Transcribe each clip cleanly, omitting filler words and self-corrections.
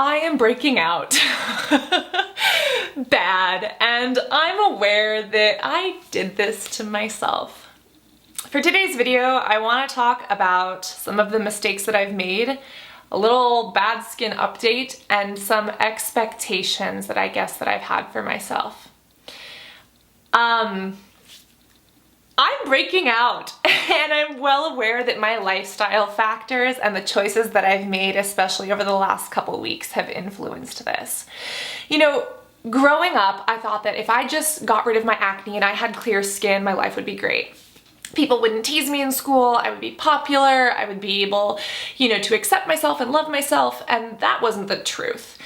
I am breaking out bad, and I'm aware that I did this to myself. For today's video, I want to talk about some of the mistakes that I've made, a little bad skin update, and some expectations that I guess that I've had for myself. I'm breaking out, and I'm well aware that my lifestyle factors and the choices that I've made, especially over the last couple weeks, have influenced this. You know, growing up, I thought that if I just got rid of my acne and I had clear skin, my life would be great. People wouldn't tease me in school, I would be popular, I would be able, to accept myself and love myself, and that wasn't the truth.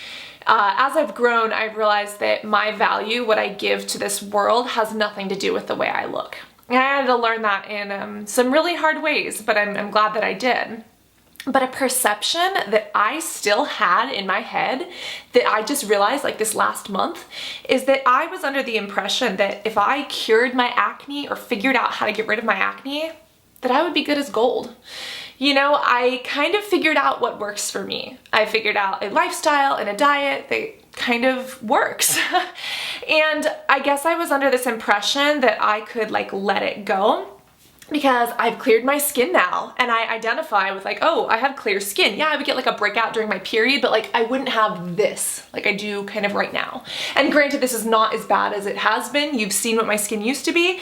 As I've grown, I've realized that my value, what I give to this world, has nothing to do with the way I look. And I had to learn that in some really hard ways, but I'm glad that I did. But a perception that I still had in my head that I just realized like this last month is that I was under the impression that if I cured my acne or figured out how to get rid of my acne, that I would be good as gold. I kind of figured out what works for me. I figured out a lifestyle and a diet that kind of works. And I guess I was under this impression that I could let it go because I've cleared my skin now and I identify with oh, I have clear skin. Yeah, I would get a breakout during my period, but I wouldn't have this like I do kind of right now. And granted, this is not as bad as it has been. You've seen what my skin used to be.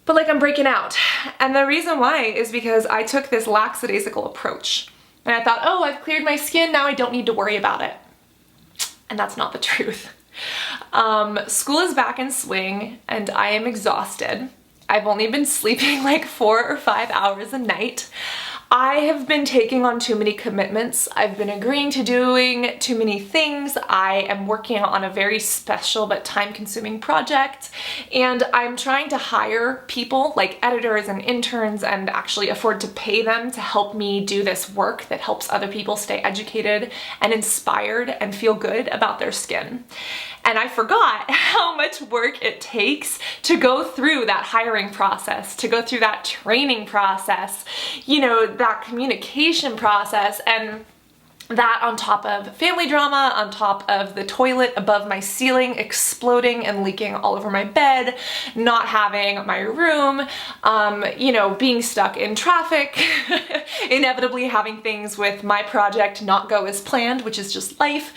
But I'm breaking out. And the reason why is because I took this lackadaisical approach. And I thought, oh, I've cleared my skin, now I don't need to worry about it. And that's not the truth. School is back in swing and I am exhausted. I've only been sleeping 4 or 5 hours a night. I have been taking on too many commitments. I've been agreeing to doing too many things. I am working on a very special but time-consuming project, and I'm trying to hire people like editors and interns and actually afford to pay them to help me do this work that helps other people stay educated and inspired and feel good about their skin. And I forgot how much work it takes to go through that hiring process, to go through that training process, that communication process, and that on top of family drama, on top of the toilet above my ceiling exploding and leaking all over my bed, not having my room, being stuck in traffic, inevitably having things with my project not go as planned, which is just life.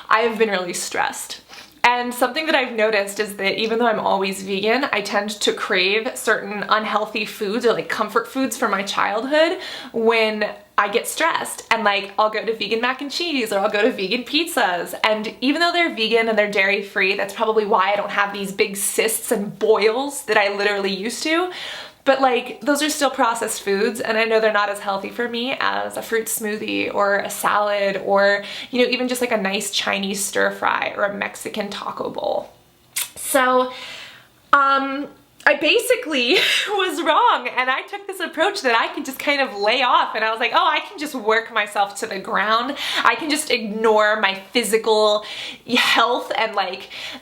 I have been really stressed. And something that I've noticed is that even though I'm always vegan, I tend to crave certain unhealthy foods or comfort foods from my childhood when I get stressed. And I'll go to vegan mac and cheese or I'll go to vegan pizzas. And even though they're vegan and they're dairy free, that's probably why I don't have these big cysts and boils that I literally used to. But those are still processed foods, and I know they're not as healthy for me as a fruit smoothie or a salad or, even just a nice Chinese stir fry or a Mexican taco bowl. So, I basically was wrong, and I took this approach that I could just kind of lay off, and I was like, oh, I can just work myself to the ground. I can just ignore my physical health and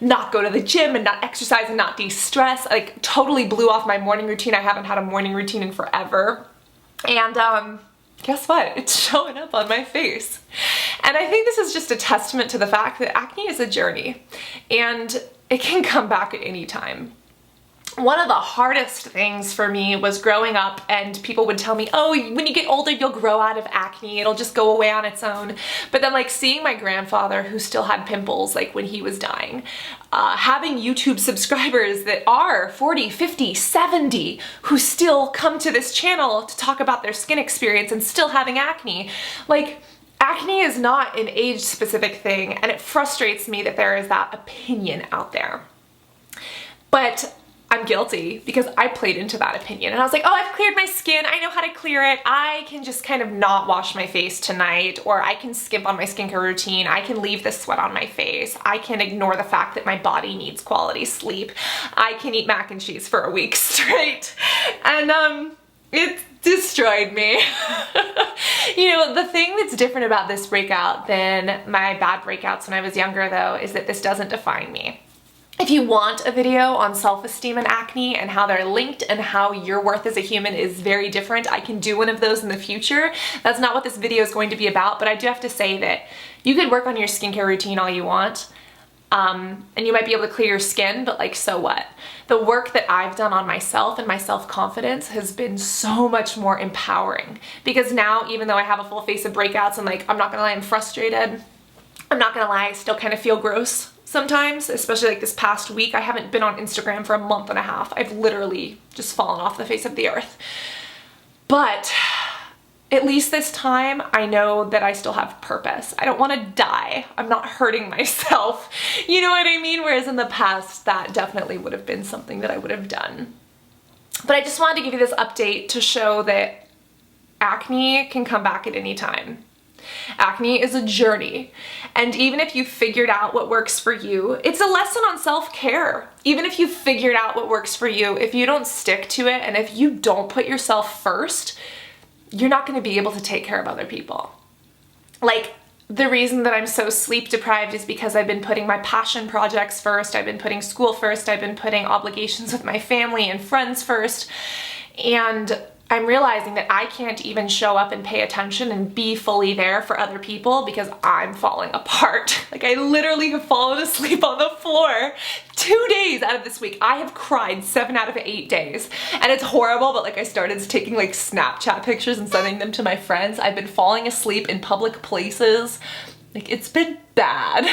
not go to the gym and not exercise and not de-stress. Totally blew off my morning routine. I haven't had a morning routine in forever. And guess what? It's showing up on my face. And I think this is just a testament to the fact that acne is a journey and it can come back at any time. One of the hardest things for me was growing up and people would tell me, oh, when you get older, you'll grow out of acne. It'll just go away on its own. But then seeing my grandfather who still had pimples when he was dying, having YouTube subscribers that are 40, 50, 70 who still come to this channel to talk about their skin experience and still having acne. Acne is not an age-specific thing, and it frustrates me that there is that opinion out there. But I'm guilty because I played into that opinion and I was like, oh, I've cleared my skin. I know how to clear it. I can just kind of not wash my face tonight, or I can skimp on my skincare routine. I can leave the sweat on my face. I can ignore the fact that my body needs quality sleep. I can eat mac and cheese for a week straight. And it destroyed me. The thing that's different about this breakout than my bad breakouts when I was younger though is that this doesn't define me. If you want a video on self-esteem and acne and how they're linked and how your worth as a human is very different, I can do one of those in the future. That's not what this video is going to be about, but I do have to say that you could work on your skincare routine all you want, and you might be able to clear your skin, but like, so what? The work that I've done on myself and my self-confidence has been so much more empowering, because now, even though I have a full face of breakouts and like, I'm not gonna lie, I'm frustrated. I'm not gonna lie, I still kind of feel gross sometimes, especially like this past week. I haven't been on Instagram for a month and a half. I've literally just fallen off the face of the earth. But at least this time, I know that I still have purpose. I don't want to die. I'm not hurting myself. You know what I mean? Whereas in the past, that definitely would have been something that I would have done. But I just wanted to give you this update to show that acne can come back at any time. Acne is a journey, and even if you figured out what works for you, it's a lesson on self-care. Even if you figured out what works for you, if you don't stick to it and if you don't put yourself first, you're not going to be able to take care of other people. Like, the reason that I'm so sleep deprived is because I've been putting my passion projects first, I've been putting school first, I've been putting obligations with my family and friends first, and I'm realizing that I can't even show up and pay attention and be fully there for other people because I'm falling apart. Like, I literally have fallen asleep on the floor 2 days out of this week. I have cried 7 out of 8 days, and it's horrible, but like, I started taking like Snapchat pictures and sending them to my friends. I've been falling asleep in public places. Like, it's been bad.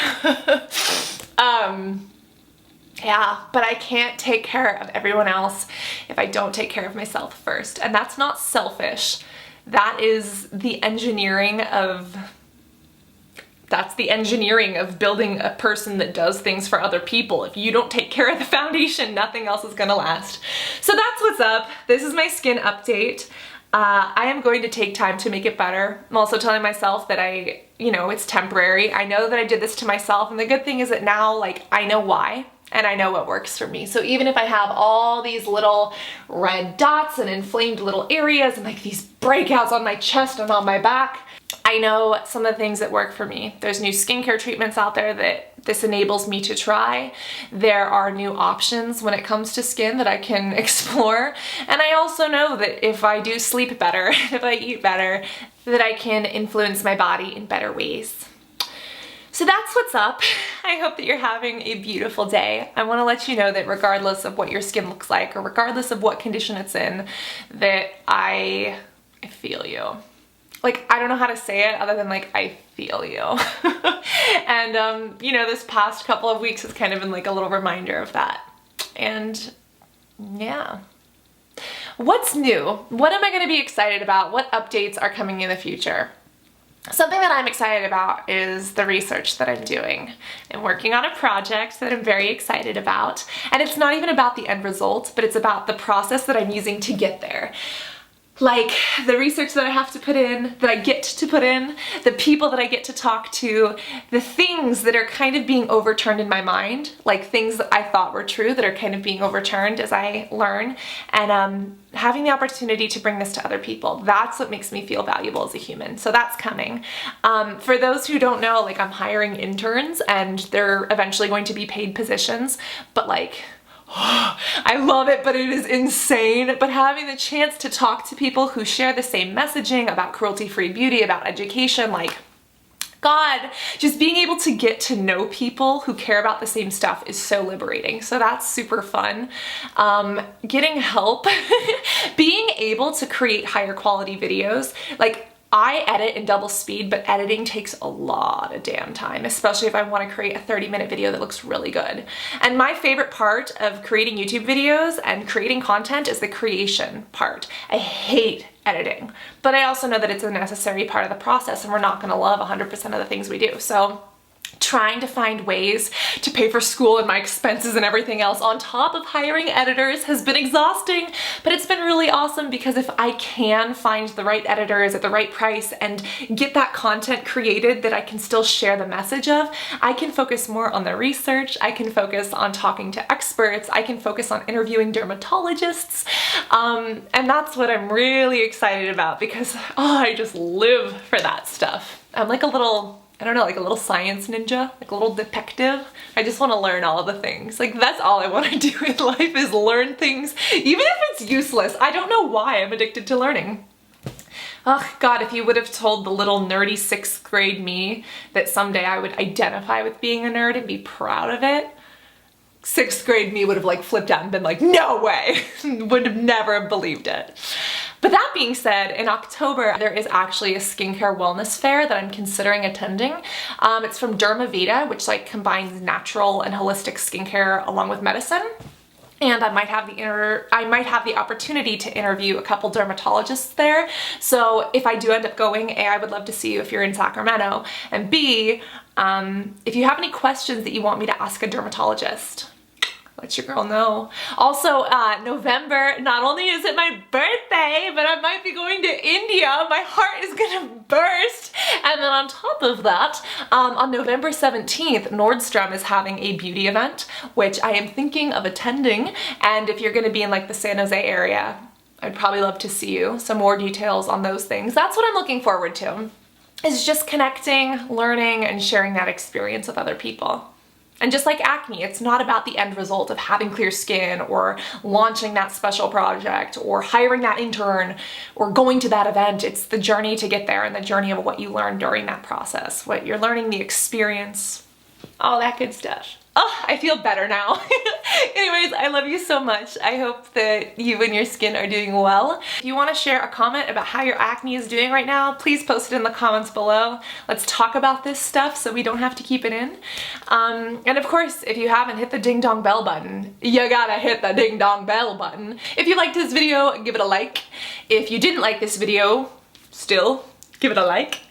Yeah, but I can't take care of everyone else if I don't take care of myself first. And that's not selfish. That is the engineering of, that's the engineering of building a person that does things for other people. If you don't take care of the foundation, nothing else is gonna last. So that's what's up. This is my skin update. I am going to take time to make it better. I'm also telling myself that it's temporary. I know that I did this to myself, and the good thing is that now, like, I know why. And I know what works for me. So even if I have all these little red dots and inflamed little areas and like these breakouts on my chest and on my back, I know some of the things that work for me. There's new skincare treatments out there that this enables me to try. There are new options when it comes to skin that I can explore. And I also know that if I do sleep better, if I eat better, that I can influence my body in better ways. So that's what's up. I hope that you're having a beautiful day. I want to let you know that regardless of what your skin looks like, or regardless of what condition it's in, that I feel you. Like, I don't know how to say it other than like, I feel you. And this past couple of weeks has kind of been like a little reminder of that. And yeah. What's new? What am I going to be excited about? What updates are coming in the future? Something that I'm excited about is the research that I'm doing. I'm working on a project that I'm very excited about, and it's not even about the end result, but it's about the process that I'm using to get there. Like, the research that I have to put in, that I get to put in, the people that I get to talk to, the things that are kind of being overturned in my mind, like things that I thought were true that are kind of being overturned as I learn, and having the opportunity to bring this to other people. That's what makes me feel valuable as a human. So that's coming. For those who don't know, like, I'm hiring interns and they're eventually going to be paid positions, but like, I love it, but it is insane. But having the chance to talk to people who share the same messaging about cruelty-free beauty, about education, like, God, just being able to get to know people who care about the same stuff is so liberating. So that's super fun. Getting help, being able to create higher quality videos, like, I edit in double speed, but editing takes a lot of damn time, especially if I want to create a 30-minute video that looks really good. And my favorite part of creating YouTube videos and creating content is the creation part. I hate editing, but I also know that it's a necessary part of the process, and we're not going to love 100% of the things we do. So trying to find ways to pay for school and my expenses and everything else on top of hiring editors has been exhausting, but it's been really awesome because if I can find the right editors at the right price and get that content created that I can still share the message of, I can focus more on the research, I can focus on talking to experts, I can focus on interviewing dermatologists, and that's what I'm really excited about because I just live for that stuff. I'm like a little I don't know, like a little science ninja, like a little detective. I just want to learn all the things. Like that's all I want to do in life is learn things, even if it's useless. I don't know why I'm addicted to learning. Oh God, if you would have told the little nerdy 6th grade me that someday I would identify with being a nerd and be proud of it, 6th grade me would have like flipped out and been like, no way, would have never believed it. But that being said, in October, there is actually a skincare wellness fair that I'm considering attending. It's from Dermavita, which like combines natural and holistic skincare along with medicine. And I might have the opportunity to interview a couple dermatologists there. So if I do end up going, A, I would love to see you if you're in Sacramento, and B, if you have any questions that you want me to ask a dermatologist, let your girl know. Also, November, not only is it my birthday, but I might be going to India. My heart is gonna burst. And then on top of that, on November 17th, Nordstrom is having a beauty event, which I am thinking of attending. And if you're gonna be in like the San Jose area, I'd probably love to see you. Some more details on those things. That's what I'm looking forward to, is just connecting, learning, and sharing that experience with other people. And just like acne, it's not about the end result of having clear skin or launching that special project or hiring that intern or going to that event. It's the journey to get there and the journey of what you learn during that process, what you're learning, the experience, all that good stuff. Oh, I feel better now. Anyways, I love you so much. I hope that you and your skin are doing well. If you want to share a comment about how your acne is doing right now, please post it in the comments below. Let's talk about this stuff so we don't have to keep it in. And of course, if you haven't hit the ding dong bell button, you gotta hit the ding dong bell button. If you liked this video, give it a like. If you didn't like this video, still give it a like.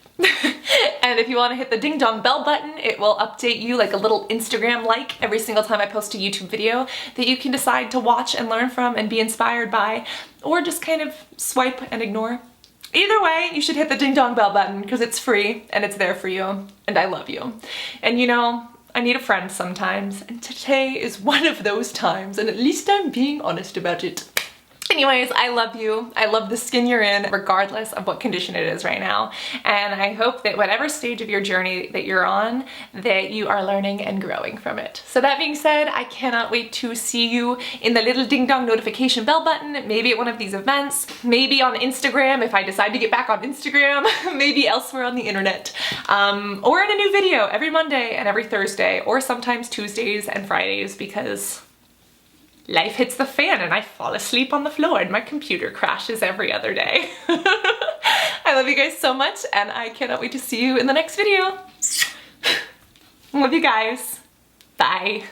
And if you want to hit the ding dong bell button, it will update you like a little Instagram like every single time I post a YouTube video that you can decide to watch and learn from and be inspired by, or just kind of swipe and ignore. Either way, you should hit the ding dong bell button because it's free and it's there for you, and I love you. And you know, I need a friend sometimes, and today is one of those times, and at least I'm being honest about it. Anyways, I love you. I love the skin you're in, regardless of what condition it is right now. And I hope that whatever stage of your journey that you're on, that you are learning and growing from it. So that being said, I cannot wait to see you in the little ding dong notification bell button, maybe at one of these events, maybe on Instagram if I decide to get back on Instagram, maybe elsewhere on the internet, or in a new video every Monday and every Thursday, or sometimes Tuesdays and Fridays, because life hits the fan and I fall asleep on the floor and my computer crashes every other day. I love you guys so much, and I cannot wait to see you in the next video. Love you guys. Bye.